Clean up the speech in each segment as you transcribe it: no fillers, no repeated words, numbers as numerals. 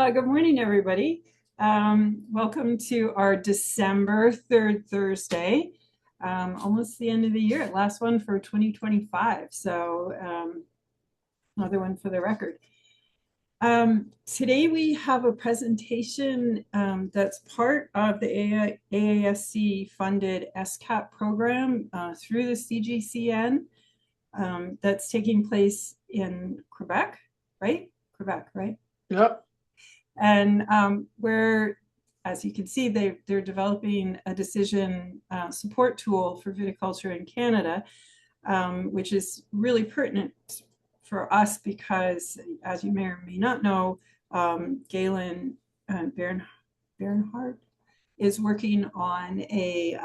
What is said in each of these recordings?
Good morning, everybody. Welcome to our December 3rd Thursday. Almost the end of the year, last one for 2025. So another one for the record. Today we have a presentation that's part of the AAFC funded SCAP program through the CGCN that's taking place in Quebec, right? Quebec, right? Yep. And where, as you can see, they're developing a decision support tool for viticulture in Canada, which is really pertinent for us because, as you may or may not know, Galen Bernhard is working on a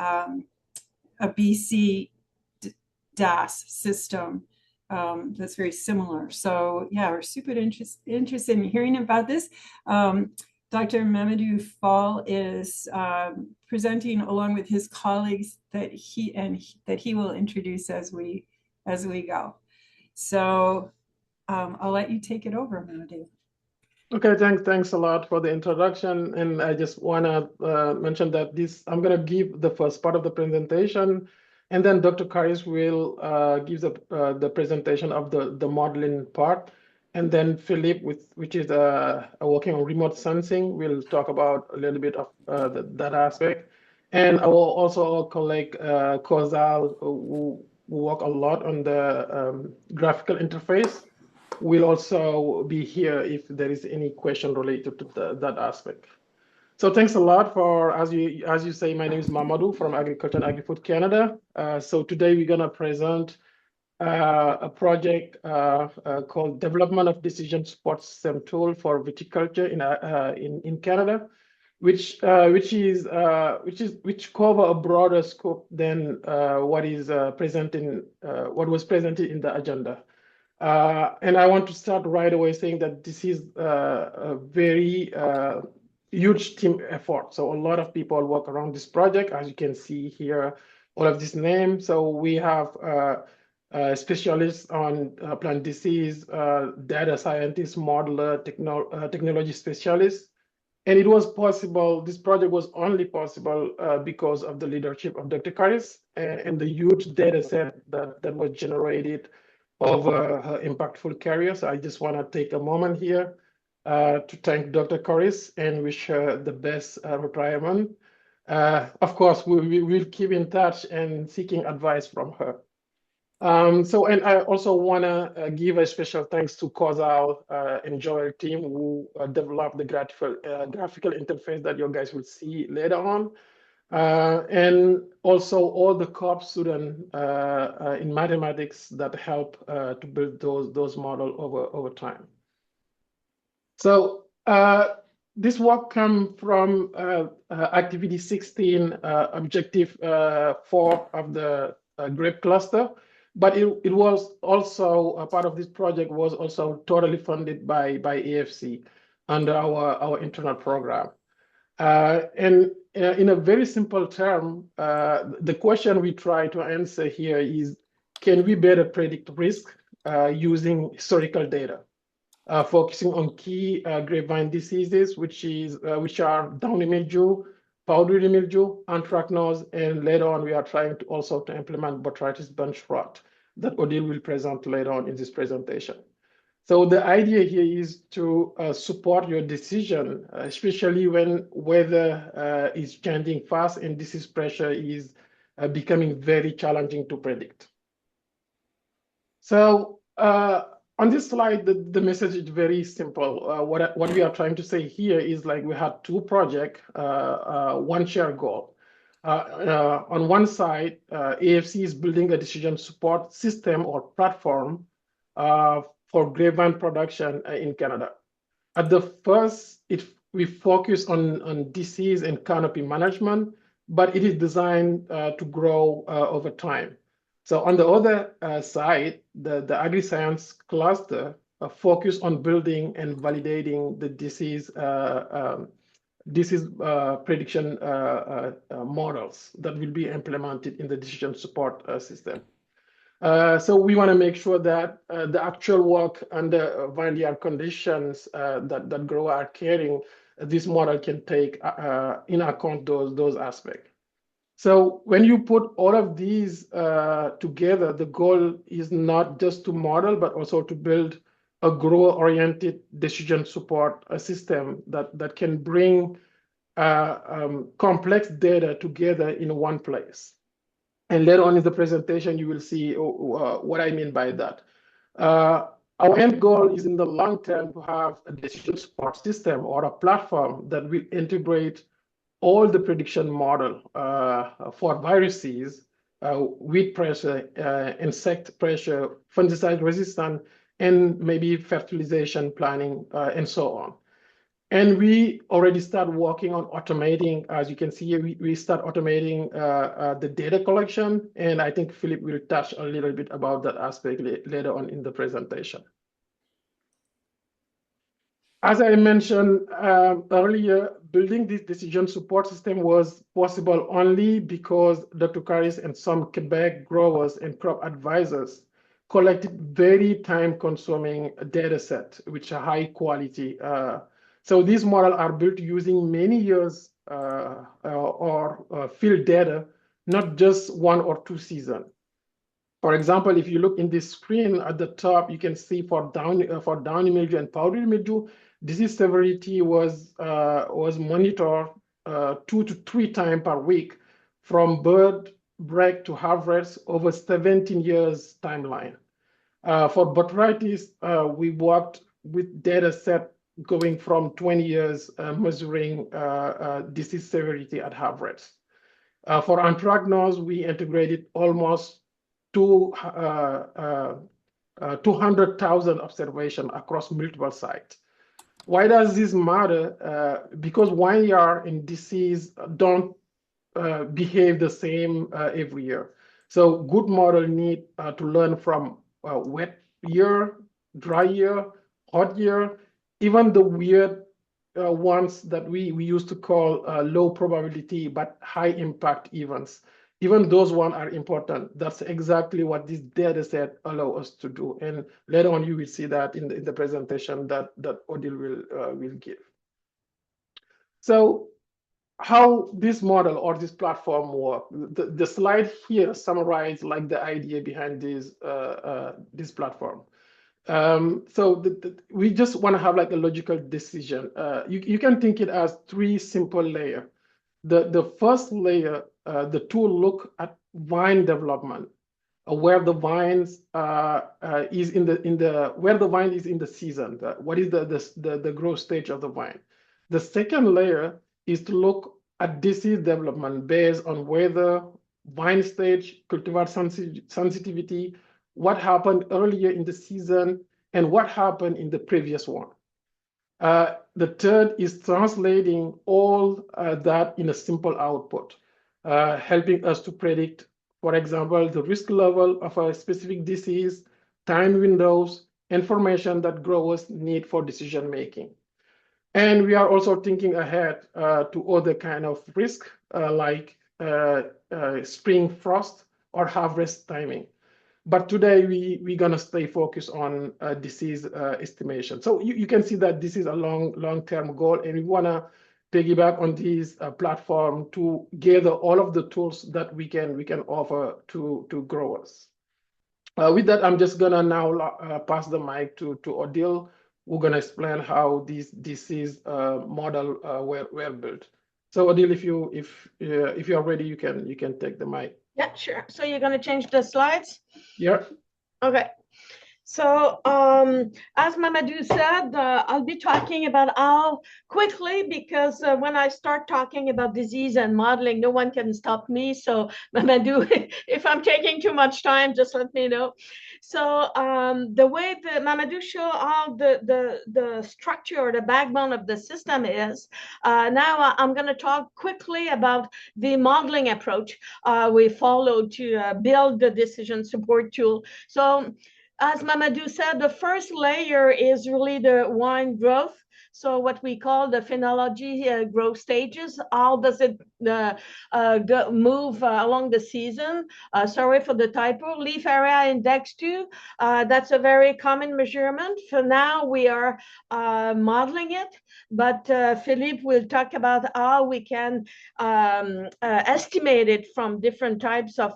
BC DAS system that's very similar. So yeah, we're super interested in hearing about this. Dr. Mamadou Fall is presenting along with his colleagues that he will introduce as we go. So I'll let you take it over, Mamadou. Okay, thanks a lot for the introduction. And I just want to mention that I'm going to give the first part of the presentation, and then Dr. Carisse will give the presentation of the modeling part. And then Philippe, which is working on remote sensing, will talk about a little bit of that aspect. And our colleague Kosal, who work a lot on the graphical interface, will also be here if there is any question related to that aspect. So thanks a lot for, as you say, my name is Mamadou from Agriculture and Agri-Food Canada. So today we're gonna present a project called Development of Decision Support System Tool for Viticulture in Canada, which cover a broader scope than what was presented in the agenda. And I want to start right away saying that this is a very huge team effort. So a lot of people work around this project, as you can see here, all of these names. So we have specialists on plant disease, data scientists, modeler, technology specialists. And it was possible, this project was only possible because of the leadership of Dr. Carisse and the huge data set that was generated over her impactful career. So I just want to take a moment here to thank Dr. Carisse and wish her the best retirement. Of course, we'll keep in touch and seeking advice from her. And I also want to give a special thanks to Kosal and Joel team who developed the graphical interface that you guys will see later on. And also all the co-op students in mathematics that help to build those models over time. So this work comes from activity 16, objective 4 of the grape cluster, but it was also a part of this project was also totally funded by AAFC under our internal program. And in a very simple term, the question we try to answer here is, can we better predict risk using historical data, focusing on key grapevine diseases, which are downy mildew, powdery mildew, anthracnose, and later on we are trying to also to implement botrytis bunch rot that Odile will present later on in this presentation. So the idea here is to support your decision, especially when weather is changing fast and disease pressure is becoming very challenging to predict. So on this slide, the message is very simple. What we are trying to say here is like we had two projects, one shared goal. On one side, AAFC is building a decision support system or platform for grapevine production in Canada. At the first, we focus on disease and canopy management, but it is designed to grow over time. So on the other side, the agri-science cluster focus on building and validating the disease prediction models that will be implemented in the decision support system. So we want to make sure that the actual work under vineyard conditions that growers are carrying, this model can take in account those aspects. So when you put all of these together, the goal is not just to model, but also to build a grower-oriented decision support system that can bring complex data together in one place. And later on in the presentation, you will see what I mean by that. Our end goal is in the long term to have a decision support system or a platform that will integrate all the prediction model for viruses, weed pressure, insect pressure, fungicide resistance, and maybe fertilization planning, and so on. And we already start working on automating. As you can see here, we start automating the data collection. And I think Philippe will touch a little bit about that aspect later on in the presentation. As I mentioned earlier, building this decision support system was possible only because Dr. Carisse and some Quebec growers and crop advisors collected very time-consuming data set, which are high quality. So these models are built using many years or field data, not just 1 or 2 seasons. For example, if you look in this screen at the top, you can see for downy mildew and powdery mildew, disease severity was monitored 2 to 3 times per week from bird break to harvest over 17 years timeline. For botrytis, we worked with data set going from 20 years measuring disease severity at harvest. For anthracnose, we integrated almost 200,000 observations across multiple sites. Why does this matter? Because vineyard and disease don't behave the same every year. So good model need to learn from wet year, dry year, hot year, even the weird ones that we used to call low probability but high impact events. Even those ones are important. That's exactly what this data set allows us to do. And later on, you will see that in the presentation that Odile will give. So how this model or this platform work? The slide here summarizes like the idea behind this platform. So we just want to have like a logical decision. You can think it as 3 simple layers. The first layer, the tool look at vine development, where the vines is in the season. What is the growth stage of the vine? The second layer is to look at disease development based on weather, vine stage, cultivar sensitivity, what happened earlier in the season, and what happened in the previous one. The third is translating all that in a simple output, helping us to predict, for example, the risk level of a specific disease, time windows, information that growers need for decision making. And we are also thinking ahead to other kind of risk like spring frost or harvest timing. But today we're gonna stay focused on disease estimation. So you can see that this is a long-term goal, and we wanna piggyback on this platform to gather all of the tools that we can offer to growers. With that, I'm just gonna now pass the mic to Odile. We're gonna explain how these disease model were built. So Odile, if you are ready, you can take the mic. Yeah, sure. So you're going to change the slides? Yeah. Okay. So as Mamadou said, I'll be talking about how quickly, because when I start talking about disease and modeling, no one can stop me. So Mamadou, if I'm taking too much time, just let me know. So the way that Mamadou showed how the structure or the backbone of the system is, now I'm going to talk quickly about the modeling approach we followed to build the decision support tool. So as Mamadou said, the first layer is really the vine growth. So what we call the phenology growth stages, how does it move along the season? Sorry for the typo. Leaf area index 2, that's a very common measurement. For now, we are modeling it, but Philippe will talk about how we can estimate it from different types of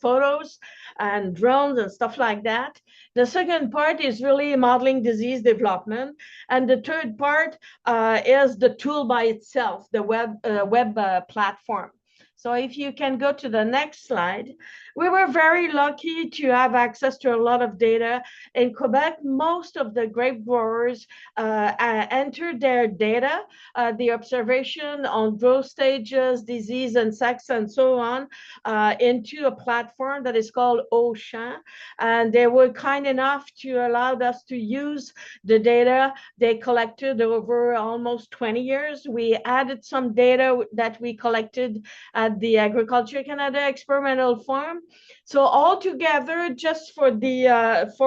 photos and drones and stuff like that. The second part is really modeling disease development. And the third part is the tool by itself, the web platform. So if you can go to the next slide, we were very lucky to have access to a lot of data. In Quebec, most of the grape growers entered their data, the observation on growth stages, disease and sex, and so on, into a platform that is called Auchan. And they were kind enough to allow us to use the data they collected over almost 20 years. We added some data that we collected at the Agriculture Canada Experimental Farm. So altogether, just for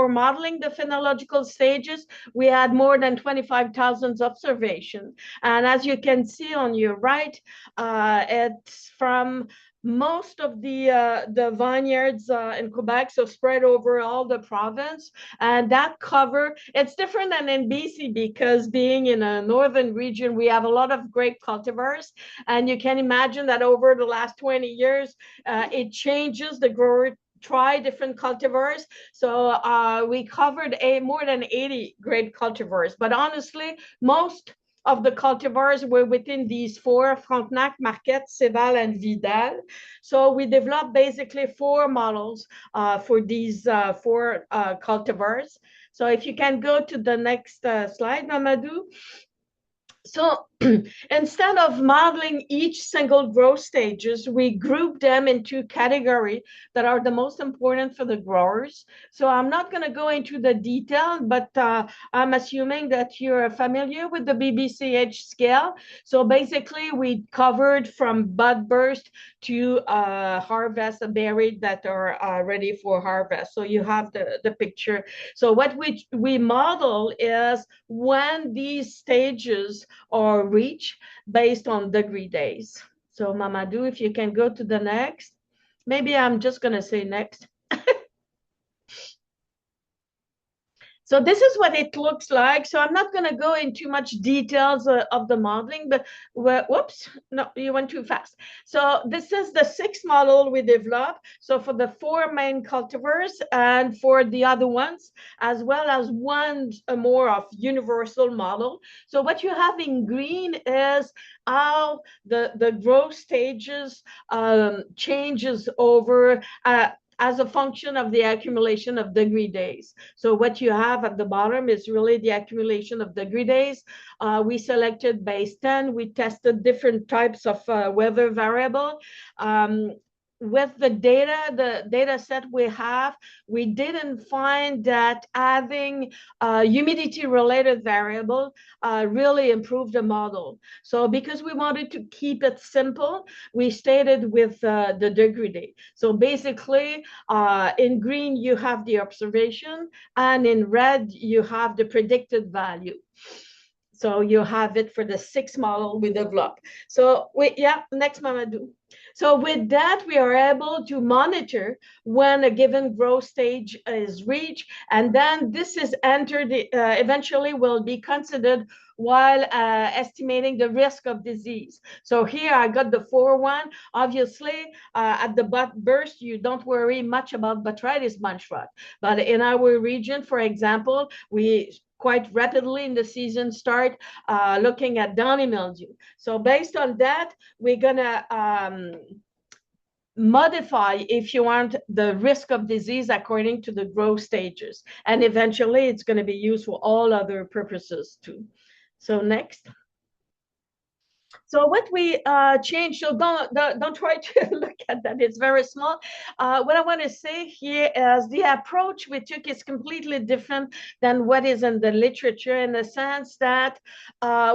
modeling the phenological stages, we had more than 25,000 observations. And as you can see on your right, it's from most of the vineyards in Quebec, so spread over all the province, and that cover, it's different than in BC because being in a northern region, we have a lot of grape cultivars, and you can imagine that over the last 20 years, it changes. The grower try different cultivars. So we covered more than 80 grape cultivars, but honestly, most of the cultivars were within these four: Frontenac, Marquette, Céval, and Vidal. So we developed basically four models for these four cultivars. So if you can go to the next slide, Mamadou. So instead of modeling each single growth stages, we group them into categories that are the most important for the growers. So I'm not going to go into the detail, but I'm assuming that you're familiar with the BBCH scale. So basically, we covered from bud burst to harvest, berries that are ready for harvest. So you have the picture. So what we model is when these stages are reached based on degree days. So Mamadou, if you can go to the next. Maybe I'm just going to say next. So this is what it looks like. So I'm not going to go into much details of the modeling, but whoops, no, you went too fast. So this is the 6th model we developed. So for the 4 main cultivars and for the other ones, as well as one more of universal model. So what you have in green is how the growth stages changes over as a function of the accumulation of degree days. So what you have at the bottom is really the accumulation of degree days. We selected base 10. We tested different types of weather variable. With the data set we have, we didn't find that having humidity-related variable really improved the model. So because we wanted to keep it simple, we stayed with the degree day. So basically, in green, you have the observation, and in red, you have the predicted value. So you have it for the 6th model we developed. So next, Mamadou. So with that, we are able to monitor when a given growth stage is reached, and then this is entered, eventually will be considered while estimating the risk of disease. So here I got the 4-1. Obviously, at the bud burst, you don't worry much about botrytis bunch rot. But in our region, for example, we quite rapidly in the season start looking at downy mildew. So based on that, we're gonna modify, if you want, the risk of disease according to the growth stages. And eventually it's going to be used for all other purposes too. So next. So what we changed, so don't try to look at that, it's very small. What I want to say here is the approach we took is completely different than what is in the literature, in the sense that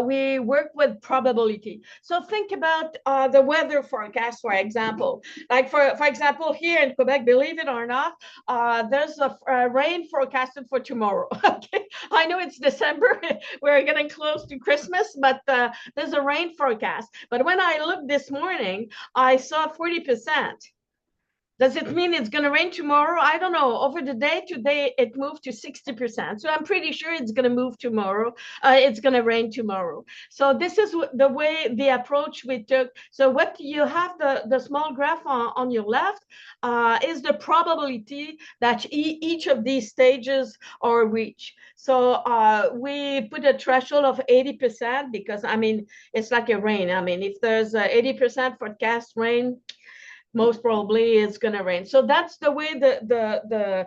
we work with probability. So think about the weather forecast, for example. Like for example, here in Quebec, believe it or not, there's a rain forecasted for tomorrow. Okay, I know it's December, we're getting close to Christmas, but there's a rain forecast. But when I looked this morning, I saw 40%. Does it mean it's going to rain tomorrow? I don't know. Over the day, today, it moved to 60%. So I'm pretty sure it's going to move tomorrow. It's going to rain tomorrow. So this is the way, the approach we took. So what you have, the small graph on your left is the probability that each of these stages are reached. So we put a threshold of 80% because, I mean, it's like a rain. I mean, if there's 80% forecast rain, most probably it's going to rain. So that's the way the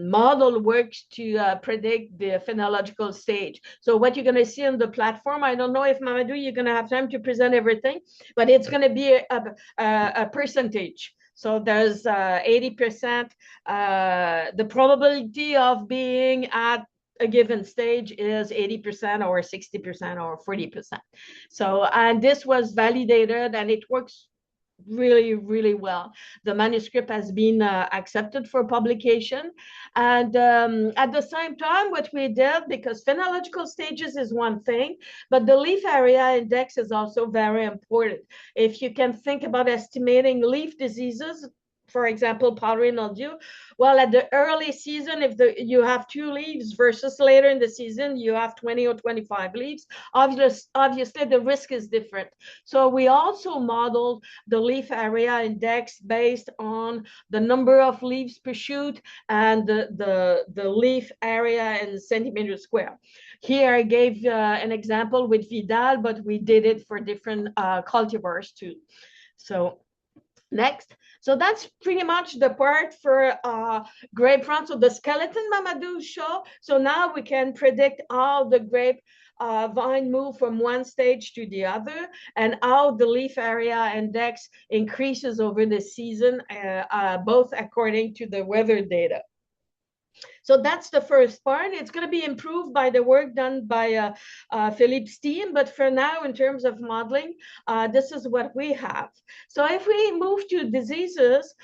model works to predict the phenological stage. So what you're going to see on the platform, I don't know if Mamadou, you're going to have time to present everything, but it's going to be a percentage. So there's 80%. The probability of being at a given stage is 80% or 60% or 40%. So, and this was validated and it works really, really well. The manuscript has been accepted for publication. And at the same time, what we did, because phenological stages is one thing, but the leaf area index is also very important. If you can think about estimating leaf diseases, for example, powdery mildew, well, at the early season, if you have 2 leaves versus later in the season, you have 20 or 25 leaves, obviously the risk is different. So we also modeled the leaf area index based on the number of leaves per shoot and the leaf area in centimeters square. Here I gave an example with Vidal, but we did it for different cultivars too. So next. So that's pretty much the part for grape front. So the skeleton Mamadou show. So now we can predict how the grape vine move from one stage to the other and how the leaf area index increases over the season, both according to the weather data. So that's the first part. It's going to be improved by the work done by Philippe's team. But for now, in terms of modeling, this is what we have. So if we move to diseases,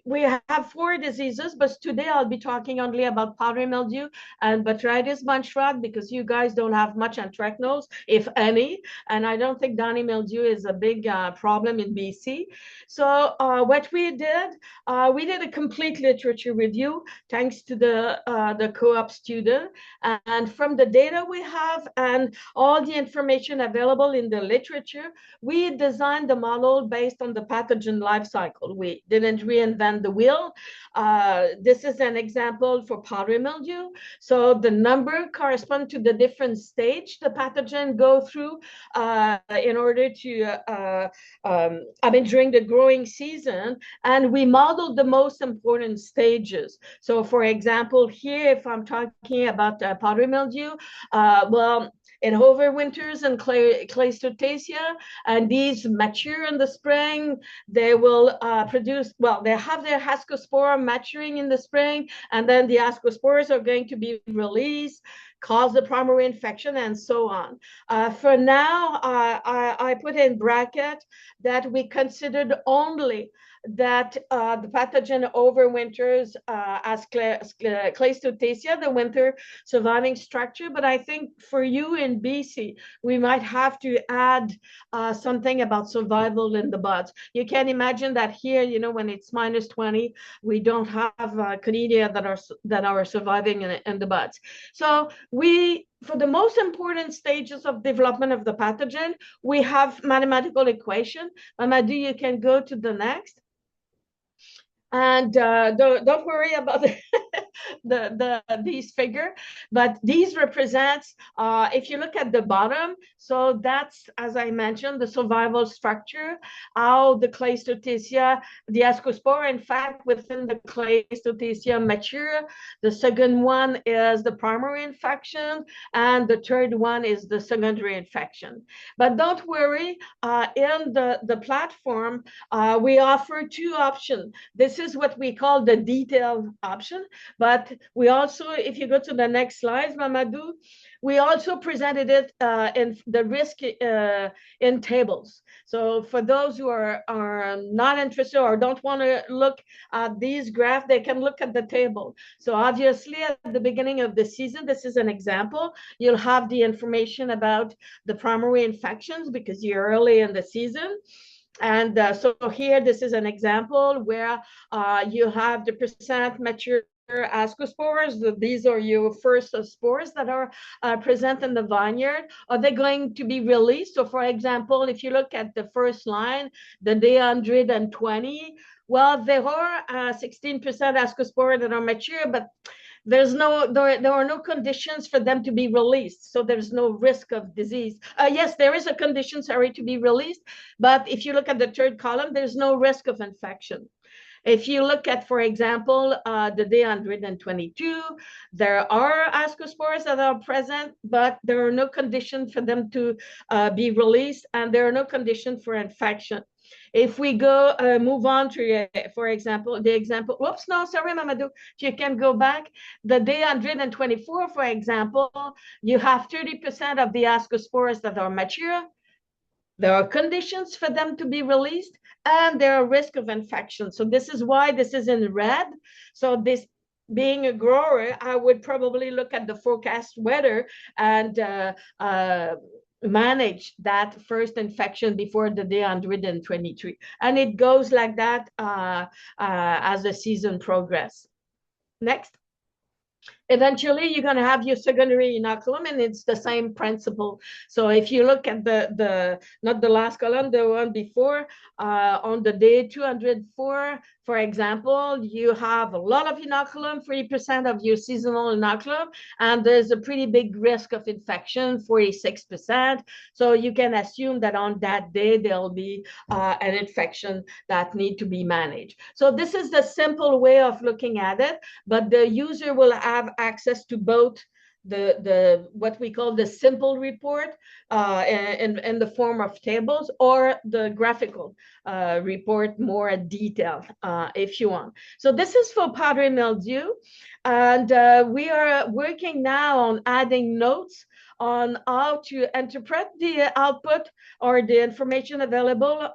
we have 4 diseases, but today I'll be talking only about powdery mildew and botrytis bunch rot because you guys don't have much anthracnose, if any. And I don't think downy mildew is a big problem in BC. So what we did a complete literature review, thanks to the co-op student. And from the data we have and all the information available in the literature, we designed the model based on the pathogen life cycle. We didn't reinvent the wheel. This is an example for powdery mildew. So the number corresponds to the different stage the pathogen go through in order to, during the growing season. And we modeled the most important stages. So for example, here, if I'm talking about powdery mildew, well, it overwinters in Cleistotaceae, and these mature in the spring. They will produce, well, they have their ascospore maturing in the spring, and then the ascospores are going to be released, cause the primary infection, and so on. For now, I put in bracket that we considered only that the pathogen overwinters as Cleistotaceae, the winter surviving structure. But I think for you in BC, we might have to add something about survival in the buds. You can imagine that here, you know, when it's minus 20, we don't have conidia that are surviving in the buds. So for the most important stages of development of the pathogen, we have mathematical equation. Mamadou, you can go to the next. And don't worry about these figure, but these represents, if you look at the bottom, so that's, as I mentioned, the survival structure, how the Cleistothecia, the ascospore, in fact, within the Cleistothecia mature. The second one is the primary infection, and the third one is the secondary infection. But don't worry, in the platform, we offer two options. This is what we call the detailed option, but we also, if you go to the next slide, Mamadou, we also presented it in the risk in tables. So for those who are not interested or don't want to look at these graphs, they can look at the table. So obviously at the beginning of the season, this is an example. You'll have the information about the primary infections because you're early in the season. And so here, this is an example where you have the percent mature ascospores. These are your first spores that are present in the vineyard. Are they going to be released? So for example, if you look at the first line, the day 120, well, there are 16% ascospores that are mature, but there are no conditions for them to be released. So there's no risk of disease. Yes, there is a condition, sorry, to be released. But if you look at the third column, there's no risk of infection. If you look at, for example, the day 122, there are ascospores that are present, but there are no conditions for them to be released, and there are no conditions for infection. If we go move on to, for example, the example, whoops, no, sorry, Mamadou, if you can go back, the day 124, for example, you have 30% of the ascospores that are mature. There are conditions for them to be released, and there are risk of infection. So this is why this is in red. So this, being a grower, I would probably look at the forecast weather and manage that first infection before the day 123. And it goes like that as the season progresses. Next. Eventually, you're going to have your secondary inoculum, and it's the same principle. So if you look at not the last column, the one before, on the day 204, for example, you have a lot of inoculum, 3% of your seasonal inoculum, and there's a pretty big risk of infection, 46%. So you can assume that on that day, there'll be an infection that need to be managed. So this is the simple way of looking at it, but the user will have access to both the what we call the simple report in the form of tables, or the graphical report, more detailed if you want. So this is for powdery mildew, and we are working now on adding notes on how to interpret the output or the information available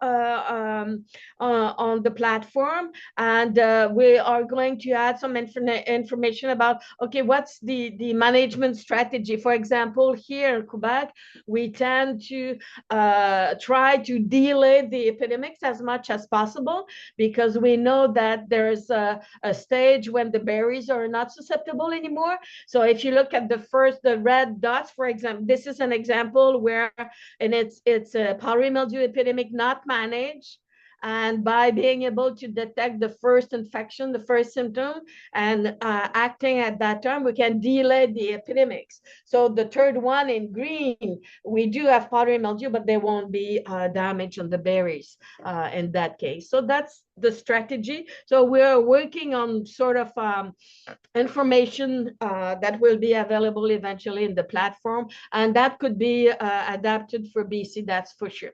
on the platform. And we are going to add some information about, okay, what's the management strategy? For example, here in Quebec, we tend to try to delay the epidemics as much as possible, because we know that there's a stage when the berries are not susceptible anymore. So if you look at the red dots, for example, this is an example where, and it's a powdery mildew epidemic not managed. And by being able to detect the first infection, the first symptom, and acting at that time, we can delay the epidemics. So the third one in green, we do have powdery mildew, but there won't be damage on the berries in that case. So that's the strategy. So we're working on sort of information that will be available eventually in the platform, and that could be adapted for BC, that's for sure.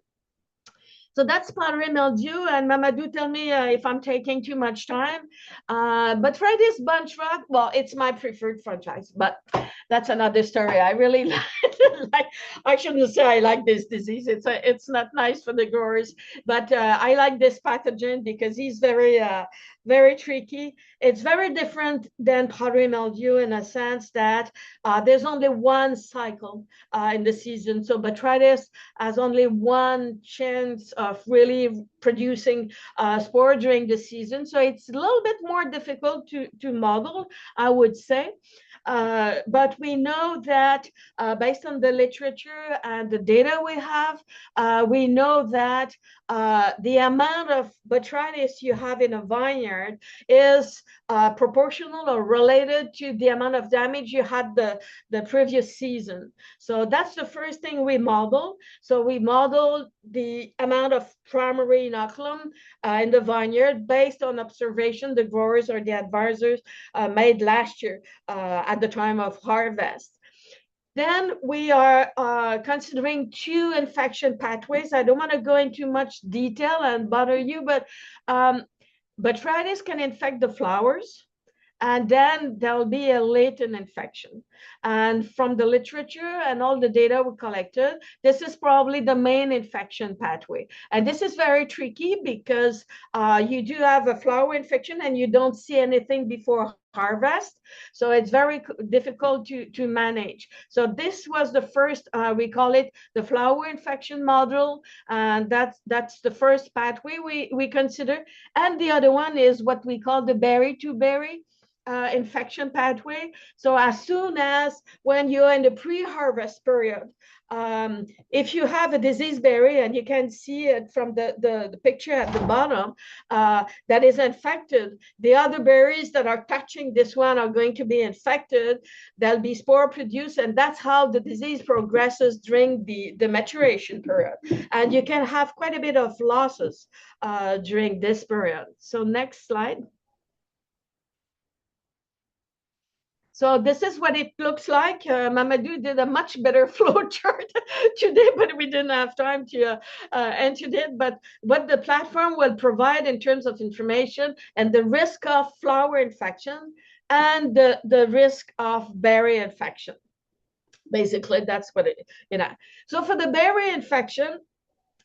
So that's powdery mildew. And Mamadou, tell me if I'm taking too much time. Botrytis bunch rot, well, it's my preferred franchise, but that's another story. I really like, I shouldn't say I like this disease. It's not nice for the growers, but I like this pathogen because he's very tricky. It's very different than powdery mildew in a sense that there's only one cycle in the season. So botrytis has only one chance of really producing spore during the season. So it's a little bit more difficult to model, I would say. But we know that based on the literature and the data we have, we know that the amount of botrytis you have in a vineyard vineyard is proportional or related to the amount of damage you had the previous season. So that's the first thing we model. So we model the amount of primary inoculum in the vineyard based on observation the growers or the advisors made last year at the time of harvest. Then we are considering 2 infection pathways. I don't want to go into much detail and bother you, but botrytis can infect the flowers, and then there'll be a latent infection. And from the literature and all the data we collected, this is probably the main infection pathway. And this is very tricky because you do have a flower infection and you don't see anything before harvest. So it's very difficult to manage. So this was the first, we call it the flower infection model. And that's the first pathway we consider. And the other one is what we call the berry to berry infection pathway. So as soon as when you're in the pre-harvest period, if you have a disease berry, and you can see it from the picture at the bottom, that is infected, the other berries that are touching this one are going to be infected. There'll be spore produced, and that's how the disease progresses during the maturation period. And you can have quite a bit of losses during this period. So next slide. So this is what it looks like. Mamadou did a much better flow chart today, but we didn't have time to enter it. But what the platform will provide in terms of information and the risk of flower infection and the risk of berry infection. Basically, that's what it, So for the berry infection,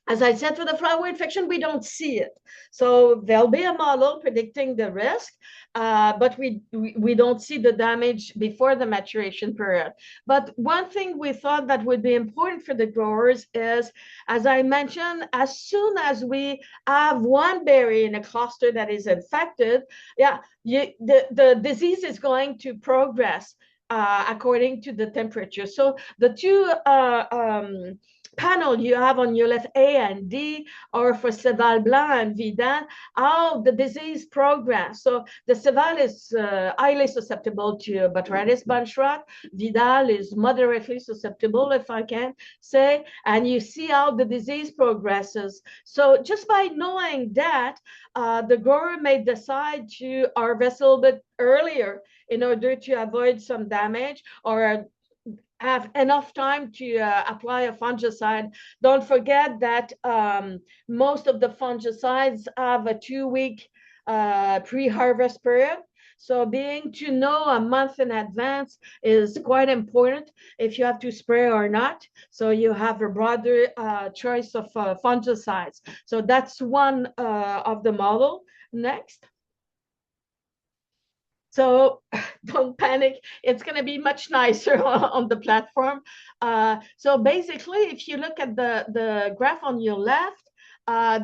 as I said, for the flower infection, we don't see it. So there'll be a model predicting the risk, but we don't see the damage before the maturation period. But one thing we thought that would be important for the growers is, as I mentioned, as soon as we have one berry in a cluster that is infected, the disease is going to progress according to the temperature. So the two panel you have on your left, A and D, or for Cheval Blanc and Vidal, how the disease progress. So the Cheval is highly susceptible to botrytis bunch rot. Vidal is moderately susceptible, if I can say, and you see how the disease progresses. So just by knowing that, the grower may decide to harvest a little bit earlier in order to avoid some damage, or have enough time to apply a fungicide. Don't forget that most of the fungicides have a 2-week pre-harvest period. So being to know a month in advance is quite important if you have to spray or not. So you have a broader choice of fungicides. So that's one of the model. Next. So don't panic, it's going to be much nicer on the platform. So basically, if you look at the graph on your left,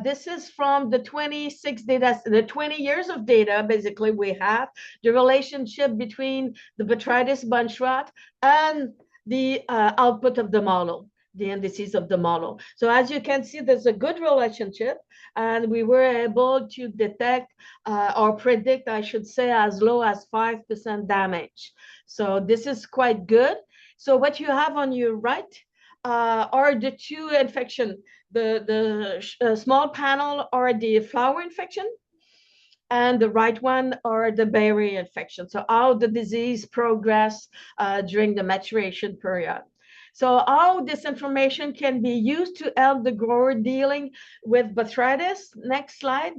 this is from the 26 data, the 20 years of data, basically we have the relationship between the botrytis bunch rot and the output of the model, the indices of the model. So as you can see, there's a good relationship, and we were able to detect or predict, I should say, as low as 5% damage. So this is quite good. So what you have on your right are the two infection. The small panel are the flower infection, and the right one are the berry infection. So how the disease progress during the maturation period. So how this information can be used to help the grower dealing with botrytis. Next slide.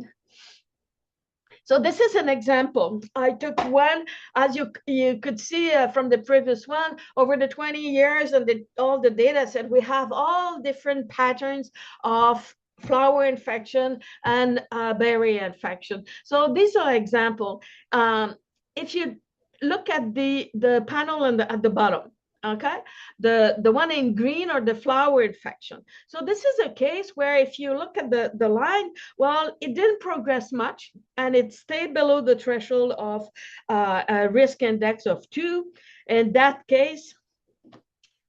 So this is an example. I took one, as you could see from the previous one, over the 20 years and all the data set, we have all different patterns of flower infection and berry infection. So these are examples. If you look at the panel at the bottom, okay, the one in green are the flower infection. So this is a case where if you look at the line, well, it didn't progress much, and it stayed below the threshold of a risk index of 2. In that case,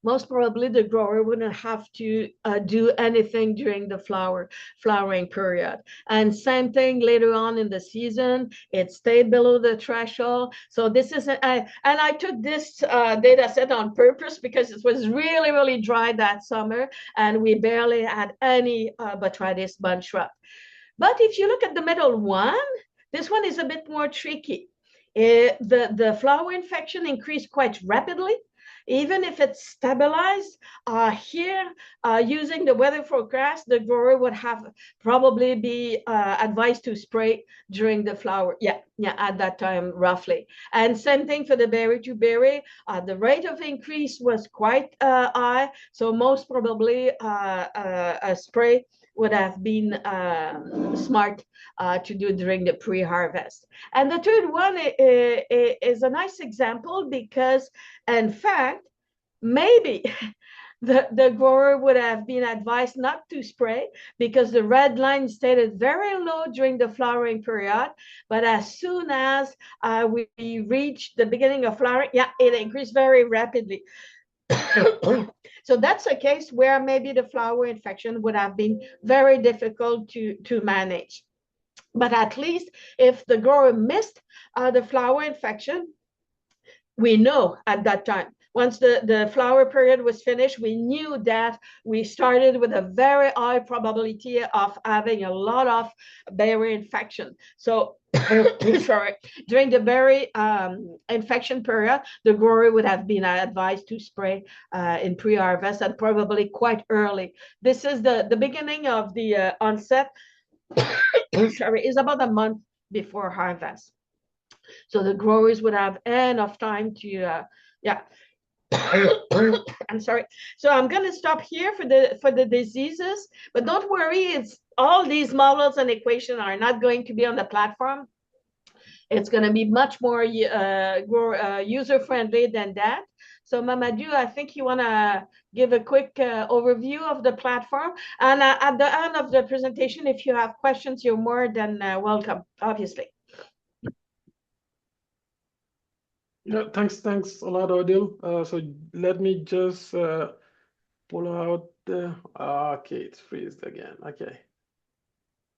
most probably the grower wouldn't have to do anything during the flowering period. And same thing later on in the season, it stayed below the threshold. So this is, and I took this data set on purpose because it was really, really dry that summer, and we barely had any botrytis bunch rot. But if you look at the middle one, this one is a bit more tricky. The flower infection increased quite rapidly. Even if it's stabilized, here, using the weather forecast, the grower would have probably be advised to spray during the flower. Yeah, at that time, roughly. And same thing for the berry to berry. The rate of increase was quite high, so most probably a spray would have been smart to do during the pre-harvest. And the third one is a nice example because, in fact, maybe the grower would have been advised not to spray because the red line stayed very low during the flowering period. But as soon as we reached the beginning of flowering, yeah, it increased very rapidly. So that's a case where maybe the flower infection would have been very difficult to manage. But at least if the grower missed the flower infection, we know at that time. Once the flower period was finished, we knew that we started with a very high probability of having a lot of berry infection. So, sorry, during the berry infection period, the grower would have been advised to spray in pre-harvest and probably quite early. This is the beginning of the onset. Sorry, is about a month before harvest. So the growers would have enough time to, yeah. I'm sorry. So I'm going to stop here for the diseases, but don't worry. It's all these models and equations are not going to be on the platform. It's going to be much more user-friendly than that. So Mamadou, I think you want to give a quick overview of the platform. And at the end of the presentation, if you have questions, you're more than welcome, obviously. Yeah, thanks a lot, Odile. So let me just pull out the, okay, it's freezed again, okay.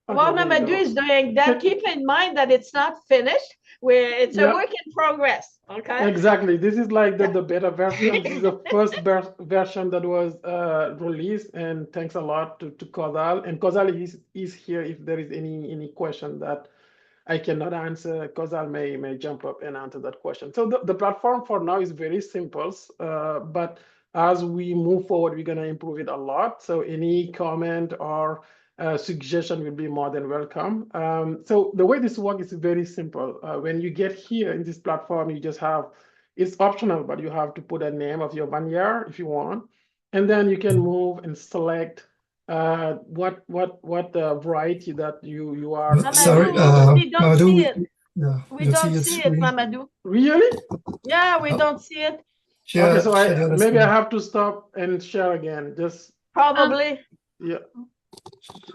While Mamadou is doing that, keep in mind that it's not finished, where it's a work in progress, okay? Exactly, this is like the beta version. This is the first version that was released, and thanks a lot to Kosal. And Kosal is here if there is any question that I cannot answer. Kosal may jump up and answer that question. So the platform for now is very simple, but as we move forward, we're gonna improve it a lot. So any comment or suggestion will be more than welcome. So the way this works is very simple. When you get here in this platform, you just have, it's optional, but you have to put a name of your vineyard if you want. And then you can move and select what variety that you are. Sorry, we don't see it. We don't see it, Mamadou. Really? Yeah, we don't see it. Okay, so maybe I have to stop and share again. Just probably. Yeah.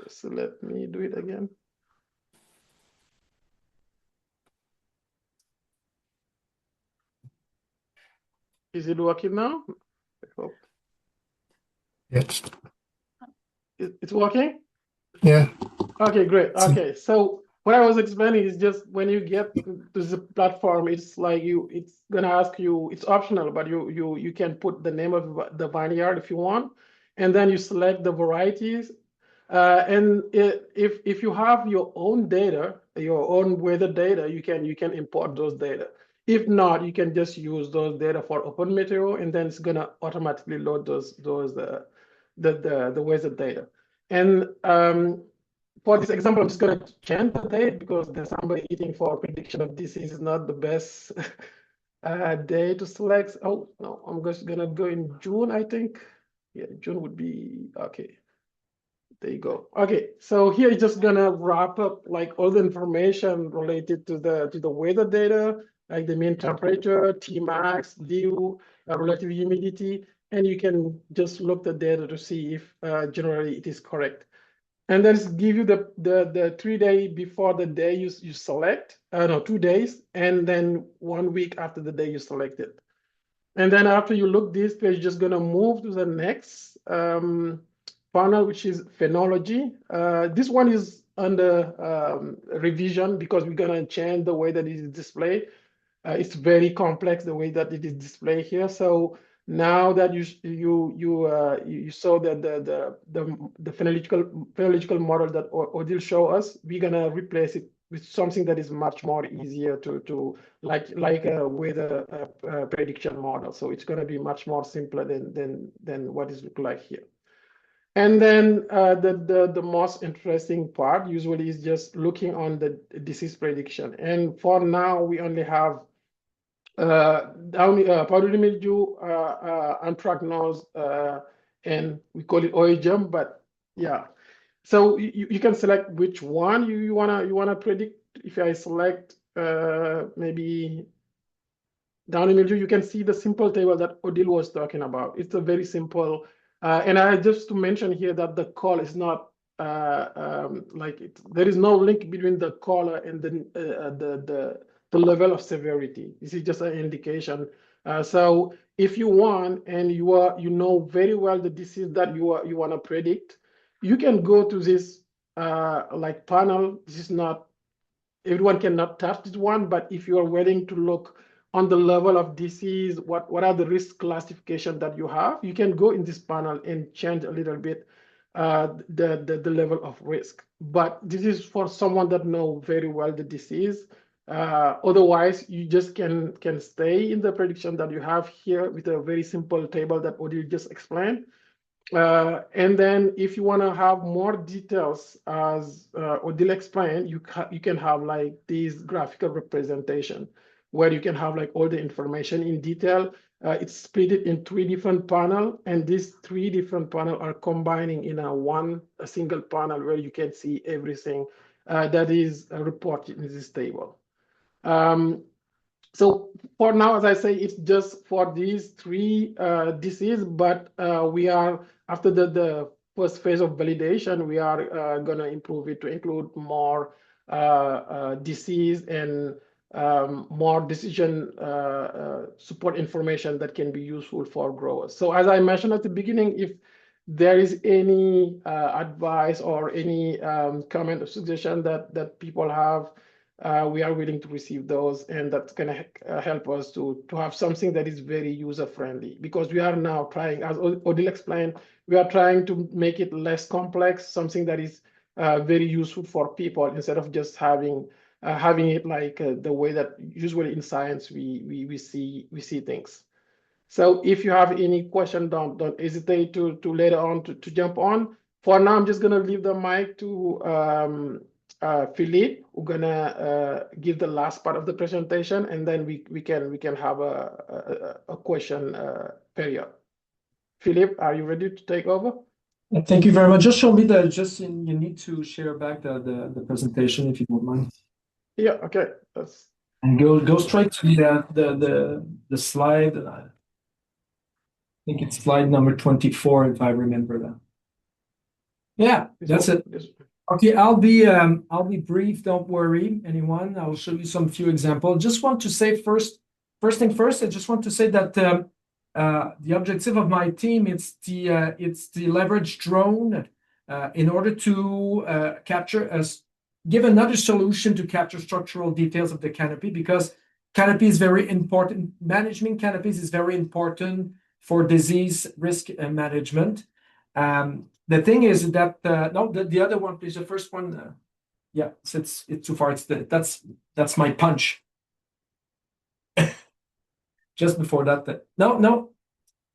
Just let me do it again. Is it working now? I hope. Yes. It's working? Yeah. Okay, great. Okay, so what I was explaining is just when you get to the platform, it's like it's gonna ask you, it's optional, but you can put the name of the vineyard if you want, and then you select the varieties. And if you have your own data, your own weather data, you can import those data. If not, you can just use those data for open material, and then it's gonna automatically load the weather data. And for this example, I'm just gonna change the date because there's somebody eating for prediction of disease is not the best day to select. Oh no, I'm just gonna go in June, I think. Yeah, June would be okay. There you go. Okay, so here it's just gonna wrap up like all the information related to the weather data, like the mean temperature, Tmax, dew, relative humidity, and you can just look the data to see if generally it is correct. And then give you the 3 days before the day you select, no, 2 days, and then 1 week after the day you select it. And then after you look this page, you're just gonna move to the next panel, which is phenology. This one is under revision because we're gonna change the way that it is displayed. It's very complex the way that it is displayed here. So now that you saw that the phenological model that Odile showed us, we're gonna replace it with something that is much more easier to like a weather prediction model. So it's gonna be much more simpler than what is look like here. And then the most interesting part usually is just looking on the disease prediction. And for now, we only have powdery mildew, anthracnose, and we call it oidium, but yeah. So you can select which one you wanna predict. If I select maybe downy mildew, you can see the simple table that Odile was talking about. It's a very simple, and I just to mention here that the call is not there is no link between the color and the level of severity. This is just an indication. So if you want and you know very well the disease that you want to predict, you can go to this panel. This is not everyone cannot touch this one, but if you are willing to look on the level of disease, what are the risk classification that you have, you can go in this panel and change a little bit the level of risk. But this is for someone that know very well the disease. Otherwise, you just can stay in the prediction that you have here with a very simple table that Odile just explained. And then if you want to have more details, as Odile explained, you can have like these graphical representation where you can have like all the information in detail. It's split it in 3 different panels, and these 3 different panels are combining in a single panel where you can see everything that is reported in this table. So for now, as I say, it's just for these 3 diseases, but we are, after the first phase of validation, we are gonna improve it to include more disease and more decision support information that can be useful for growers. So as I mentioned at the beginning, if there is any advice or any comment or suggestion that people have, we are willing to receive those, and that's going to help us to have something that is very user-friendly, because we are now trying, as Odile explained, we are trying to make it less complex, something that is very useful for people, instead of just having it like the way that usually in science we see things. So if you have any question, don't hesitate to later on to jump on. For now, I'm just going to leave the mic to Philippe, who's gonna give the last part of the presentation, and then we can have a question period. Philippe, are you ready to take over? Thank you very much. Just show me you need to share back the presentation if you don't mind. Yeah. Okay. And go straight to the slide. I think it's slide number 24, if I remember that. Yeah, that's it. Okay, I'll be brief. Don't worry, anyone. I'll show you some few examples. Just want to say first thing first. I just want to say that the objective of my team it's the leverage drone in order to give another solution to capture structural details of the canopy, because canopy is very important. Managing canopies is very important for disease risk management. The thing is that the other one, please. The first one, yeah, it's too far. That's my punch. Just before that, no,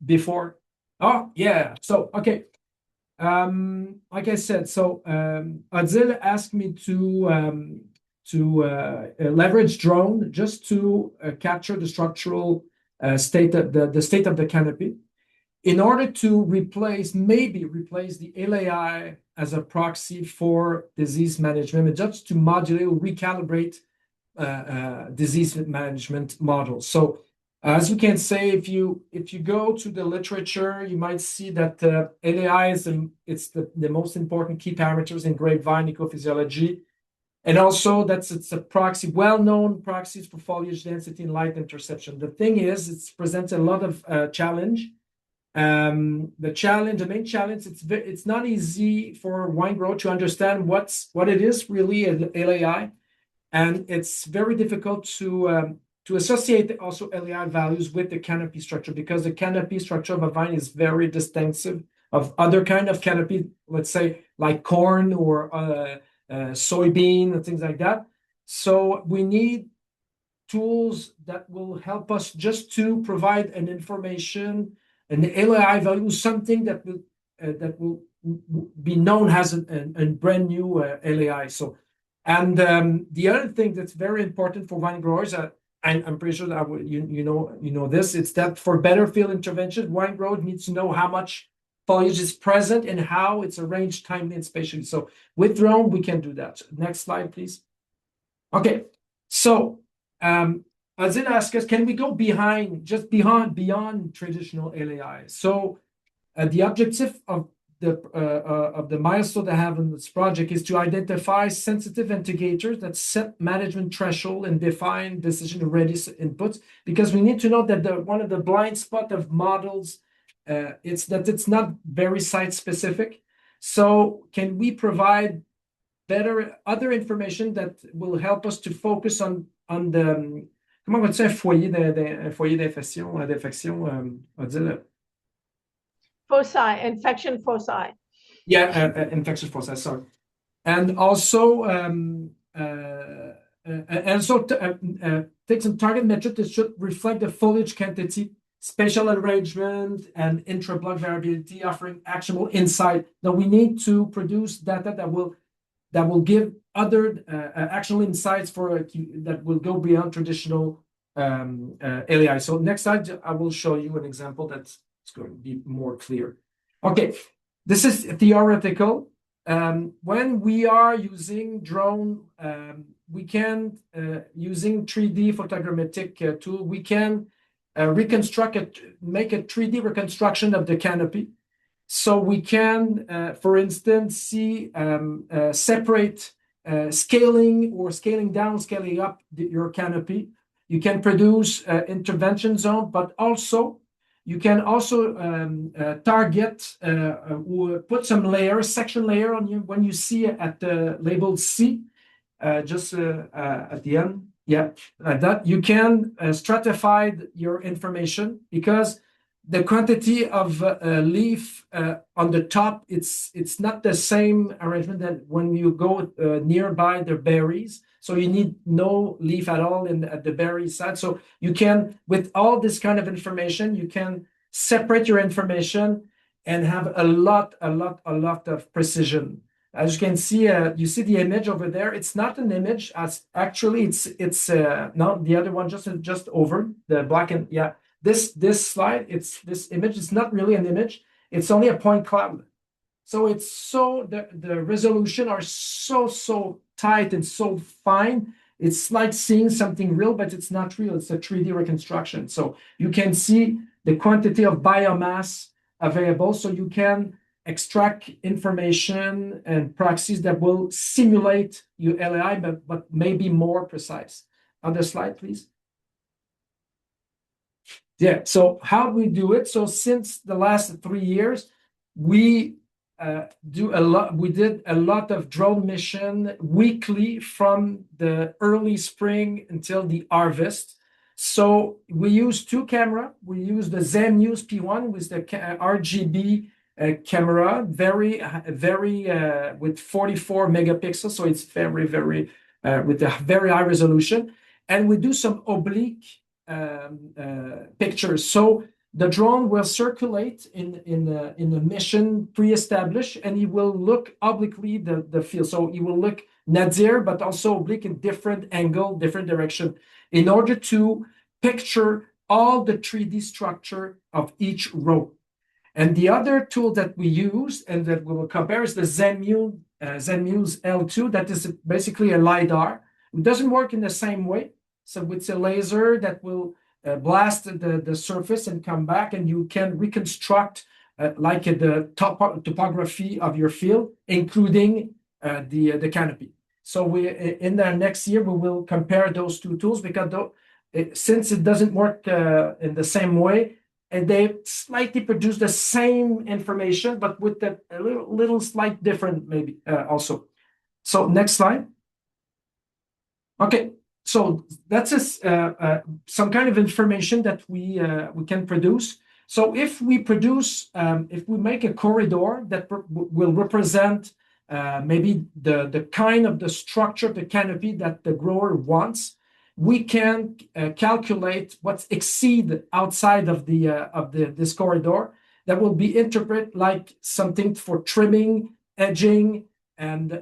before. Oh yeah. So okay. Like I said, so Odile asked me to leverage drone just to capture the structural state of the state of the canopy, in order to maybe replace the LAI as a proxy for disease management, just to modulate or recalibrate disease management models. So as you can say, if you go to the literature, you might see that LAI is the most important key parameters in grapevine ecophysiology. And also it's a proxy, well-known proxies for foliage density and light interception. The thing is, it presents a lot of challenge. The main challenge, it's not easy for wine grower to understand what it is really an LAI, and it's very difficult to associate also LAI values with the canopy structure, because the canopy structure of a vine is very distinctive of other kind of canopy, let's say like corn or soybean and things like that. So we need tools that will help us just to provide an information, an LAI value, something that will be known as a brand new LAI. So, and the other thing that's very important for wine growers, and I'm pretty sure that you know this, it's that for better field intervention, wine growers needs to know how much foliage is present and how it's arranged timely and spatially. So with drone, we can do that. Next slide, please. Okay, so Odile asked us, can we go beyond traditional LAI? So the objective of the milestone I have in this project is to identify sensitive indicators that set management threshold and define decision ready inputs, because we need to know that one of the blind spot of models it's not very site specific. So can we provide better other information that will help us to focus on the comment on dit un foyer d'infection, Odile? Foci, infection foci. Yeah, infection foci, sorry. And also take some target metrics that should reflect the foliage quantity, spatial arrangement, and intra-block variability, offering actionable insight. Now we need to produce data that will give other actionable insights that will go beyond traditional LAI. So next slide, I will show you an example that's going to be more clear. Okay, this is theoretical. When we are using drone, we can, using 3D photogrammetric tool, we can make a 3D reconstruction of the canopy. So we can, for instance, see separate scaling or scaling down, scaling up your canopy. You can produce intervention zone, but also you can also target or put some section layer on you when you see it at the label C, just at the end. Yeah, like that. You can stratify your information, because the quantity of leaf on the top, it's not the same arrangement that when you go nearby the berries. So you need no leaf at all at the berry side. So you can, with all this kind of information, you can separate your information and have a lot of precision. As you can see, you see the image over there. It's not an image. Actually, it's no, the other one just over the black and yeah. This slide, this image is not really an image. It's only a point cloud. So it's the resolution are so tight and so fine. It's like seeing something real, but it's not real. It's a 3D reconstruction. So you can see the quantity of biomass available. So you can extract information and proxies that will simulate your LAI, but maybe more precise. Other slide, please. Yeah, so how we do it? So since the last 3 years, we did a lot of drone mission weekly from the early spring until the harvest. So we use 2 cameras. We use the Zenmuse P1 with the RGB camera, very with 44 megapixels. So it's very with a very high resolution, and we do some oblique pictures. So the drone will circulate in a mission pre-established, and it will look obliquely the field. So it will look nadir, but also oblique in different angle, different direction, in order to picture all the 3D structure of each row. And the other tool that we use and that we will compare is the Zenmuse L2. That is basically a LiDAR. It doesn't work in the same way. So it's a laser that will blast the surface and come back, and you can reconstruct like the topography of your field, including the canopy. So in the next year, we will compare those two tools because since it doesn't work in the same way, and they slightly produce the same information, but with a little slight different maybe also. So next slide. Okay, so that's some kind of information that we can produce. So if we make a corridor that will represent maybe the kind of the structure of the canopy that the grower wants, we can calculate what's exceed outside of this corridor that will be interpreted like something for trimming, edging, and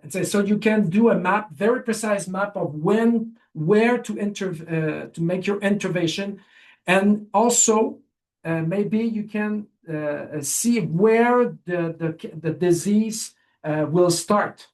so you can do a map, very precise map of where to make your intervention, and also maybe you can see where the disease will start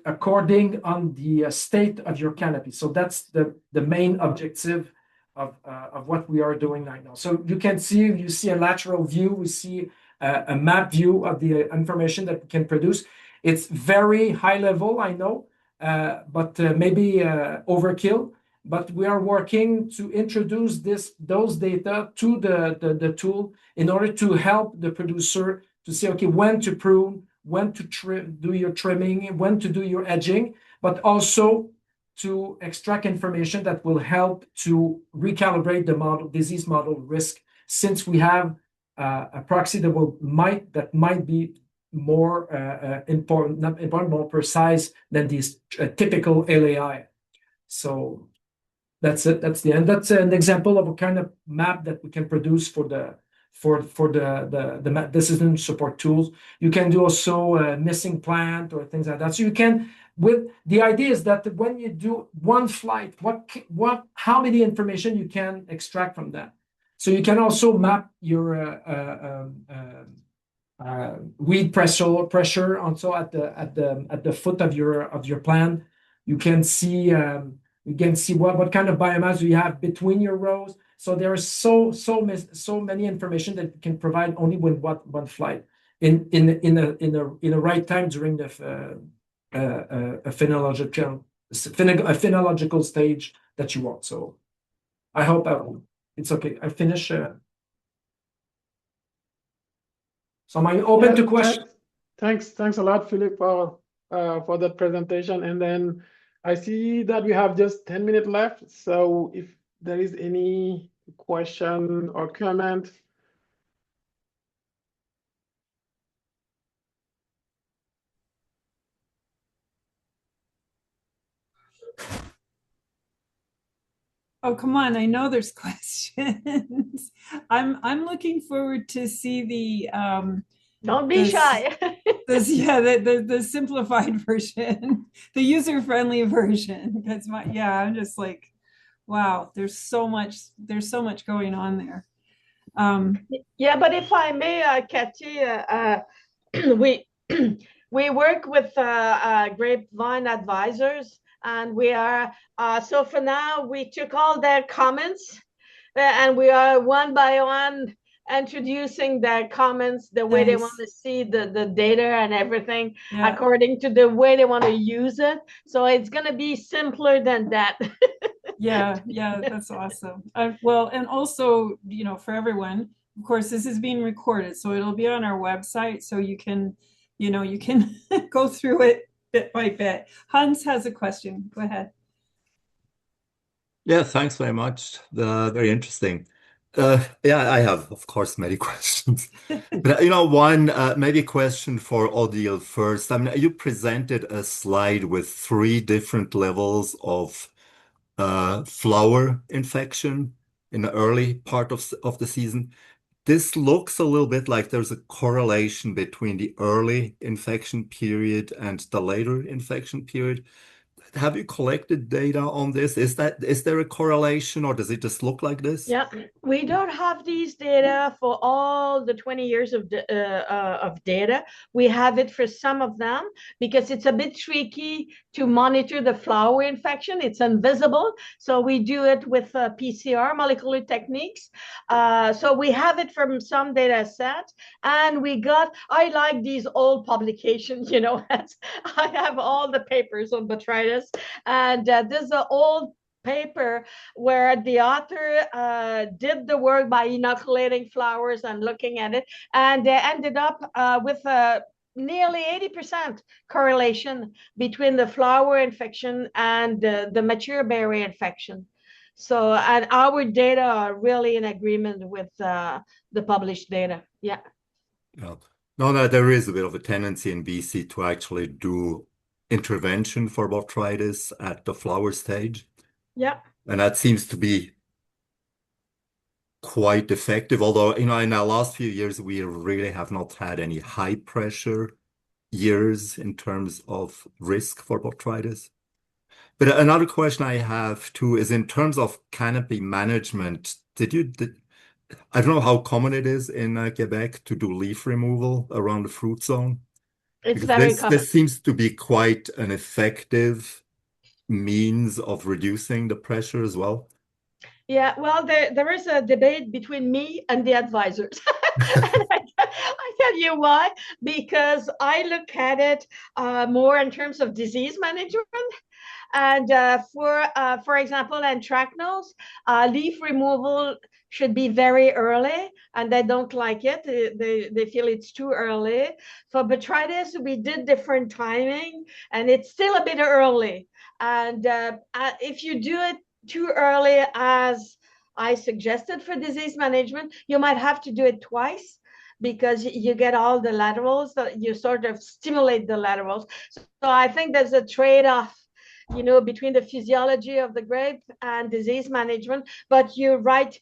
according on the state of your canopy. So that's the main objective of what we are doing right now. So you can see, you see a lateral view, we see a map view of the information that we can produce. It's very high level, I know, but maybe overkill. But we are working to introduce those data to the tool in order to help the producer to say, okay, when to prune, when to do your trimming, when to do your edging, but also to extract information that will help to recalibrate the disease model risk, since we have a proxy that might be more more precise than these typical LAI. So that's it. That's the end. That's an example of a kind of map that we can produce for the decision support tools. You can do also missing plant or things like that. So you can, with the idea is that when you do one flight, how many information you can extract from that. So you can also map your weed pressure also at the foot of your plant. You can see what kind of biomass you have between your rows. So there is so many information that you can provide only with one flight in a right time during the phenological stage that you want. So I hope it's okay. I finish. So I'm open to questions. Thanks a lot, Philippe, for that presentation. And then I see that we have just 10 minutes left. So if there is any question or comment. Oh, come on. I know there's questions. I'm looking forward to see the don't be shy. the simplified version, the user-friendly version. Because I'm just like, wow, there's so much going on there. Yeah, but if I may, Cathy, we work with grapevine advisors, and we are so for now we took all their comments, and we are one by one introducing their comments the way they want to see the data and everything according to the way they want to use it. So it's going to be simpler than that. Yeah, that's awesome. Well, and also, for everyone, of course, this is being recorded, so it'll be on our website, so you can go through it bit by bit. Hans has a question. Go ahead. Yeah, thanks very much. Very interesting. I have, of course, many questions. But one maybe question for Odile first. I mean, you presented a slide with 3 different levels of flower infection in the early part of the season. This looks a little bit like there's a correlation between the early infection period and the later infection period. have you collected data on this? Is there a correlation, or does it just look like this? Yeah, we don't have these data for all the 20 years of data. We have it for some of them because it's a bit tricky to monitor the flower infection. It's invisible. So we do it with PCR, molecular techniques. So we have it from some data sets. And I like these old publications, you know, I have all the papers on botrytis. And this is an old paper where the author did the work by inoculating flowers and looking at it, and they ended up with nearly 80% correlation between the flower infection and the mature berry infection. So, and our data are really in agreement with the published data. Yeah. Yeah. No, there is a bit of a tendency in BC to actually do intervention for botrytis at the flower stage. Yeah. And that seems to be quite effective, although, you know, in our last few years, we really have not had any high pressure years in terms of risk for botrytis. But another question I have too is in terms of canopy management, I don't know how common it is in Quebec to do leaf removal around the fruit zone. It's Because very common. this seems to be quite an effective means of reducing the pressure as well. Yeah, well, there is a debate between me and the advisors. And I tell you why, because I look at it more in terms of disease management. And for example, anthracnose, leaf removal should be very early, and they don't like it. They feel it's too early. For botrytis, we did different timing, and it's still a bit early. And if you do it too early, as I suggested for disease management, you might have to do it twice because you get all the laterals, that you sort of stimulate the laterals. So I think there's a trade-off, you know, between the physiology of the grape and disease management. But you're right,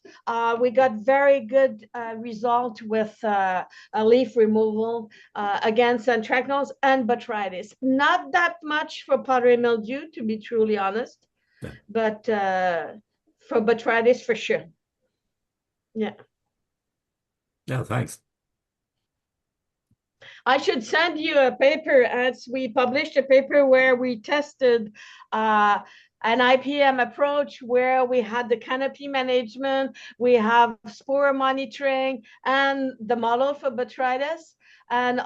we got very good result with a leaf removal against anthracnose and botrytis. Not that much for powdery mildew, to be truly honest, yeah. But for botrytis, for sure. Yeah. Yeah, thanks. I should send you a paper, as we published a paper where we tested an IPM approach where we had the canopy management, we have spore monitoring, and the model for botrytis, and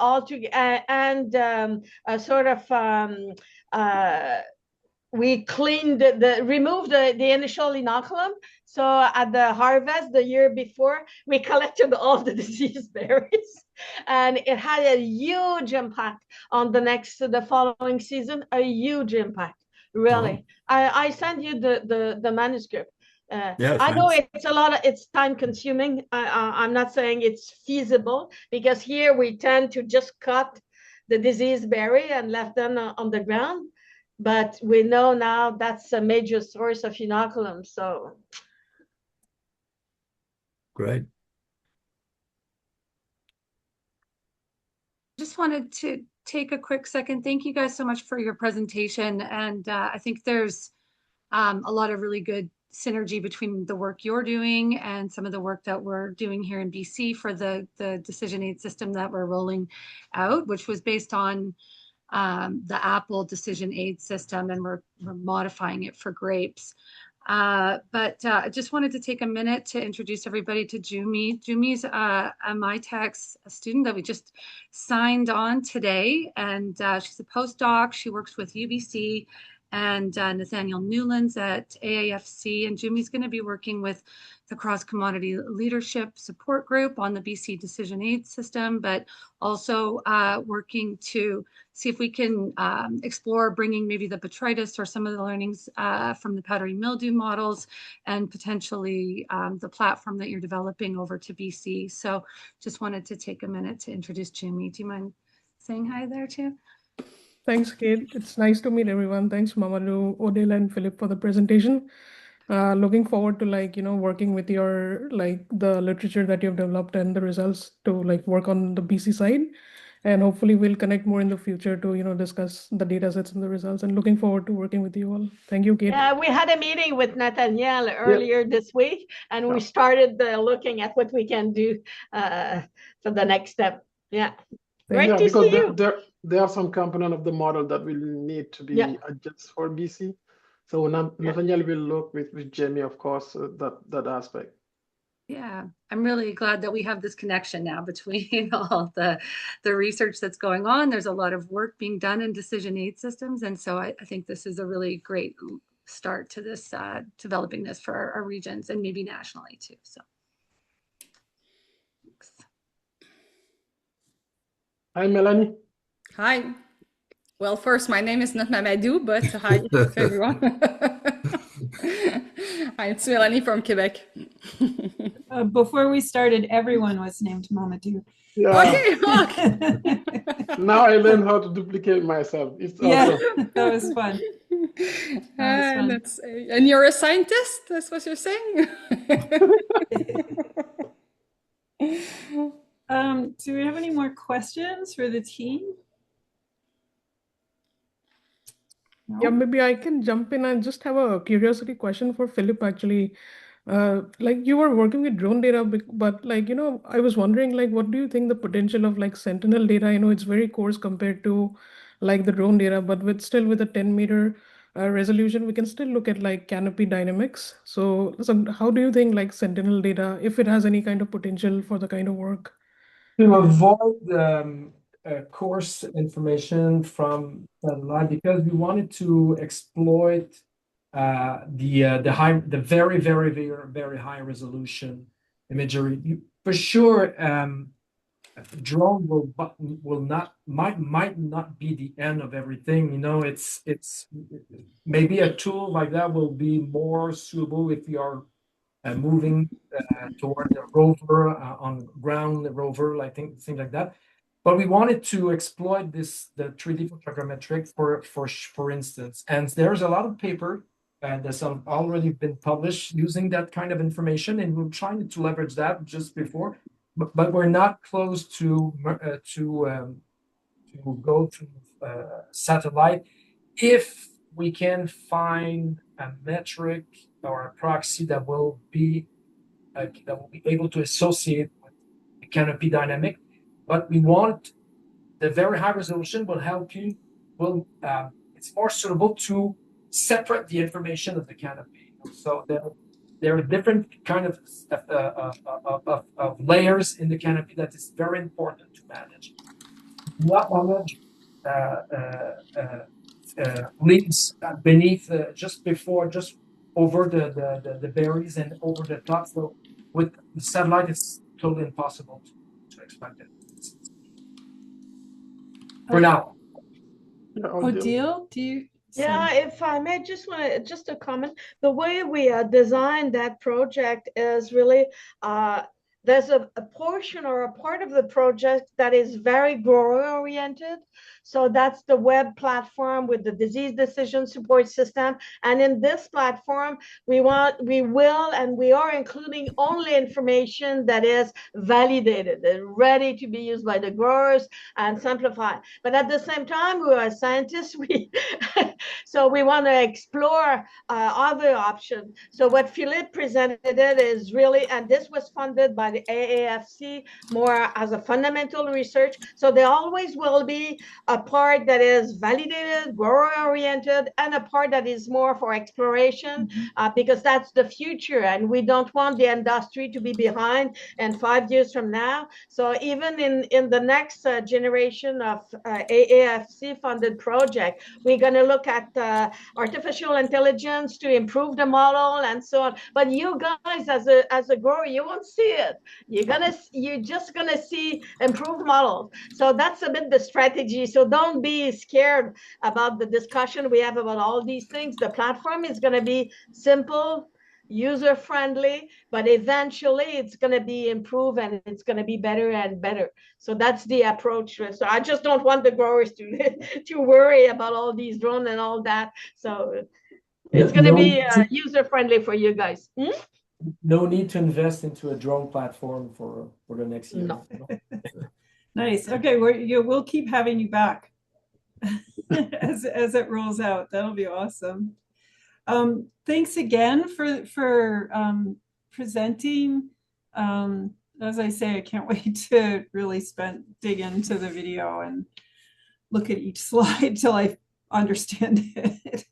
we cleaned removed the initial inoculum. So at the harvest the year before, we collected all the diseased berries, and it had a huge impact on the following season, a huge impact, really. I sent you the manuscript. Yeah, I know it's time consuming. I'm not saying it's feasible, because here we tend to just cut the diseased berry and left them on the ground. But we know now that's a major source of inoculum. So great. Just wanted to take a quick second. Thank you guys so much for your presentation. And I think there's a lot of really good synergy between the work you're doing and some of the work that we're doing here in BC for the decision aid system that we're rolling out, which was based on the Apple decision aid system, and we're modifying it for grapes. But I just wanted to take a minute to introduce everybody to Jumi. Jumi's a MyTex student that we just signed on today, and she's a postdoc. She works with UBC and Nathaniel Newlands at AAFC, and Jumi's going to be working with the cross-commodity leadership support group on the BC decision aid system, but also working to see if we can explore bringing maybe the botrytis or some of the learnings from the powdery mildew models, and potentially the platform that you're developing over to BC. So just wanted to take a minute to introduce Jumi. Do you mind saying hi there too? Thanks, Kate. It's nice to meet everyone. Thanks, Mamadou, Odile, and Philippe for the presentation. Looking forward to working with your the literature that you've developed and the results to work on the BC side. And hopefully we'll connect more in the future to discuss the data sets and the results, and looking forward to working with you all. Thank you, Kate. Yeah, we had a meeting with Nathaniel earlier this week, and we started looking at what we can do for the next step. Yeah, great to because see you. there are some component of the model that will need to be adjusted for BC. So Nathaniel will look with Jamie, of course, that aspect. Yeah, I'm really glad that we have this connection now between all the research that's going on. There's a lot of work being done in decision aid systems. And so I think this is a really great start to this, developing this for our regions and maybe nationally too. So thanks. Hi, Melanie. Hi. Well, first, my name is not Mamadou, but hi everyone. Hi, it's Melanie from Quebec. Before we started, everyone was named Mamadou. Yeah. Okay. Now I learned how to duplicate myself. It's awesome. That was fun. And you're a scientist? That's what you're saying? Do we have any more questions for the team? No? Yeah, maybe I can jump in and just have a curiosity question for Philippe, actually. Like you were working with drone data, but I was wondering, what do you think the potential of Sentinel data? It's very coarse compared to the drone data, but with a 10-meter resolution, we can still look at canopy dynamics. So how do you think Sentinel data, if it has any kind of potential for the kind of work? To avoid coarse information from satellite, because we wanted to exploit the very high resolution imagery. For sure, drone might not be the end of everything. It's maybe a tool like that will be more suitable if you are moving toward the rover on ground, the rover, things like that. But we wanted to exploit the 3D photogrammetric for instance, and there's a lot of paper that's already been published using that kind of information, and we're trying to leverage that just before, but we're not close to go to satellite if we can find a metric or a proxy that will be able to associate with the canopy dynamic. But we want the very high resolution will help you. It's more suitable to separate the information of the canopy. So there are different kind of layers in the canopy that is very important to manage. Not manage leaves beneath, just over the berries and over the top. So with the satellite, it's totally impossible to expect it. For now. Odile, do you? Yeah, if I may, just a comment. The way we designed that project is really there's a portion or a part of the project that is very grower oriented. So that's the web platform with the disease decision support system. And in this platform, we will and we are including only information that is validated and ready to be used by the growers and simplified. But at the same time, we are scientists. So we want to explore other options. So what Philippe presented is really, and this was funded by the AAFC more as a fundamental research. So there always will be a part that is validated, grower-oriented, and a part that is more for exploration, because that's the future, and we don't want the industry to be behind in 5 years from now. So even in the next generation of AAFC-funded project, we're going to look at artificial intelligence to improve the model and so on. But you guys, as a grower, you won't see it. You're just gonna see improved models. So that's a bit the strategy. So don't be scared about the discussion we have about all these things. The platform is gonna be simple, user-friendly, but eventually it's gonna be improved and it's gonna be better and better. So that's the approach. So I just don't want the growers to worry about all these drones and all that. So it's gonna be user-friendly for you guys. No need to invest into a drone platform for the next year. No. Nice. Okay, we'll keep having you back as it rolls out. That'll be awesome. Thanks again for presenting. As I say, I can't wait to really dig into the video and look at each slide till I understand it.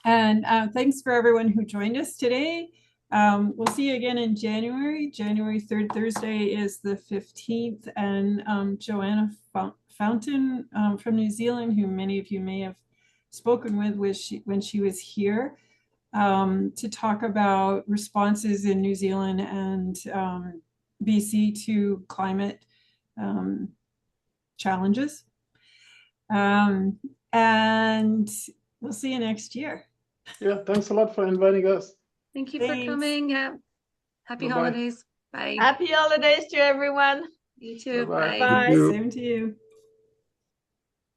Thanks for everyone who joined us today. We'll see you again in January. January 3rd Thursday is the 15th, and Joanna Fountain from New Zealand, who many of you may have spoken with when she was here, to talk about responses in New Zealand and BC to climate challenges. And we'll see you next year. Yeah, thanks a lot for inviting us. Thank you for coming. Yeah. Happy holidays. Bye. Happy holidays to everyone. You too. Bye-bye. Bye. Bye. Same to you.